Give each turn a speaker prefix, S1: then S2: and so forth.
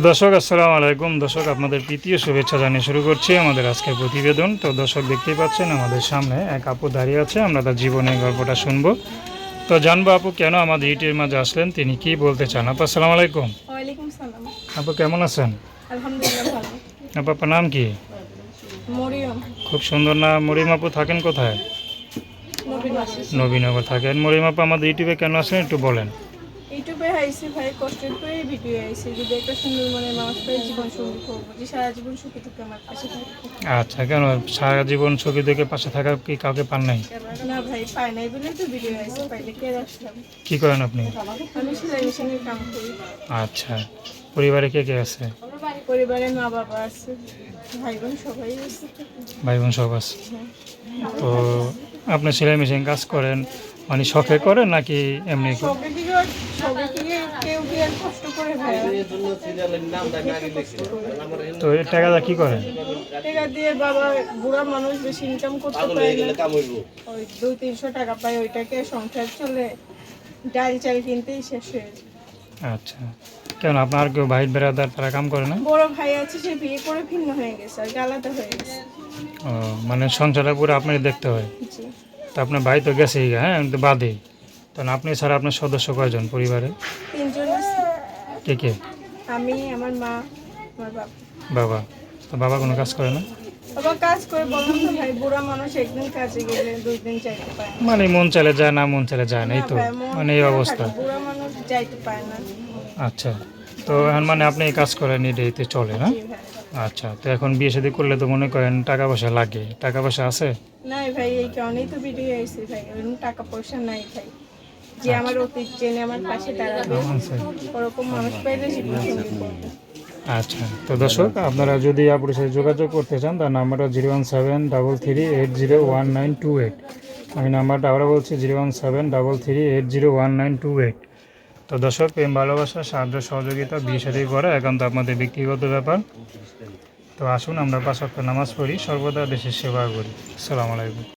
S1: দর্শক আসসালামু আলাইকুম। দর্শক আপনাদের প্রীতীয় শুভেচ্ছা জানিয়ে শুরু করছি আমাদের আজকের প্রতিবেদন। তো দর্শক দেখতেই পাচ্ছেন আমাদের সামনে এক আপু দাঁড়িয়ে আছে, আমরা তার জীবনের গল্পটা শুনবো। তো জানবো আপু কেন আমাদের ইউটিউবের মাঝে আসলেন, তিনি কি বলতে চান। আপু আসসালামু আলাইকুম।
S2: ওয়ালাইকুম সালাম।
S1: আপু কেমন আছেন?
S2: আলহামদুলিল্লাহ ভালো।
S1: আপু আপনার নাম কি?
S2: মরিয়ম।
S1: খুব সুন্দর না। মরিয়ম আপু থাকেন কোথায়? নবীনগর থাকেন। মরিয়ম আপু আমাদের ইউটিউবে কেন আসলেন একটু বলেন।
S2: ইউটিউবে আইসি ভাই কষ্টের করে ভিডিও আইসি যদি একটা সুন্দর মনের মানুষ পেয়ে জীবন সঙ্গী করবো, যে সারা জীবন সুখী থেকে আমার পাশে থাকবো।
S1: আচ্ছা, কেন সারা জীবন ছবি দেখে পাশে থাকার কি কাউকে পান নাই?
S2: না ভাই পাই নাই বলে তো ভিডিও আইসি, পাইলে কে আসলাম।
S1: কি করেন আপনি?
S2: আমি সেলাই মেশিনের কাম করি।
S1: আচ্ছা, পরিবারে কে কে আছে?
S2: পরিবারে মা বাবা আছে, ভাই বোন সবাই আছে।
S1: ভাই বোন সব আছে। তো আপনি সেলাই মেশিন কাজ করেন মানে শখে করেন নাকি এমনি?
S2: সবে কি কেউ কি আর কষ্ট করে ভাই?
S1: তো এই টাকাটা কি করেন?
S2: টাকা দিয়ে বাবা বুড়া মানুষ বেশি ইনকাম করতে পারে না, ওই 200-300 টাকা পায়, ওইটাকে সংসার চলে, ডাল চাল কিনতেই শেষ হয়ে যায়।
S1: আচ্ছা, কেন আপনার কেউ ভাই বেড়াদার তারা কাম করে না?
S2: বড় ভাই আছে, সে বিয়ে করে ভিন্ন হয়ে গেছে, আর আলাদা হয়ে গেছে।
S1: ও, মানে সংসারটা পুরো আপনাকে দেখতে হয়।
S2: জি।
S1: তো আপনার ভাই তো গেছেই, হ্যাঁ, কিন্তু বাদে। তখন আপনি ছাড়া আপনার সদস্য কয়জন পরিবারে?
S2: 3 জন আছে।
S1: কে কে?
S2: আমি, আমার মা, আমার বাবা।
S1: বাবা? তো বাবা কোনো কাজ করে না?
S2: বাবা কাজ করে, বললাম তো ভাই বুড়া মানুষ, একদিন কাজে গেলে 2 দিন যাইতে পারে না।
S1: মানে মন চলে যায় না, মন চলে যায় না, এই তো
S2: ভাই, মন
S1: মানে এই
S2: খারাপ
S1: অবস্থা।
S2: থাকে, বুড়া মানুষ যাইতে পারে না।
S1: আচ্ছা, তো এখন মানে আপনি এই কাজ করেন, এটাইতে চলে না?
S2: জি ভাই।
S1: আচ্ছা, তো এখন বিয়ে শাদী করলে তো মনে করেন টাকা পয়সা লাগে, টাকা পয়সা আছে?
S2: নাই ভাই, এই কারণেই তো ভিডিও আইছি ভাই, ওরকম টাকা পয়সা নাই ভাই, যে আমার অতীত জেনে আমার পাশে দাঁড়াবে, ওরকম মানুষ পাইলে জীবন সঙ্গী করবে।
S1: আচ্ছা, তো দর্শক আপনারা যদি আপনার সাথে যোগাযোগ করতে চান তার নাম্বারটা 01733801928। আমি নাম্বারটা আবার বলছি 01733801928। তো দর্শক, প্রেম ভালোবাসা সাহায্য সহযোগিতা বিয়ে শাদী করা একান্ত আপনাদের ব্যক্তিগত ব্যাপার। তো আসুন আমরা 5 ওয়াক্ত নামাজ পড়ি, সর্বদা দেশের সেবা করি। আসসালামু আলাইকুম।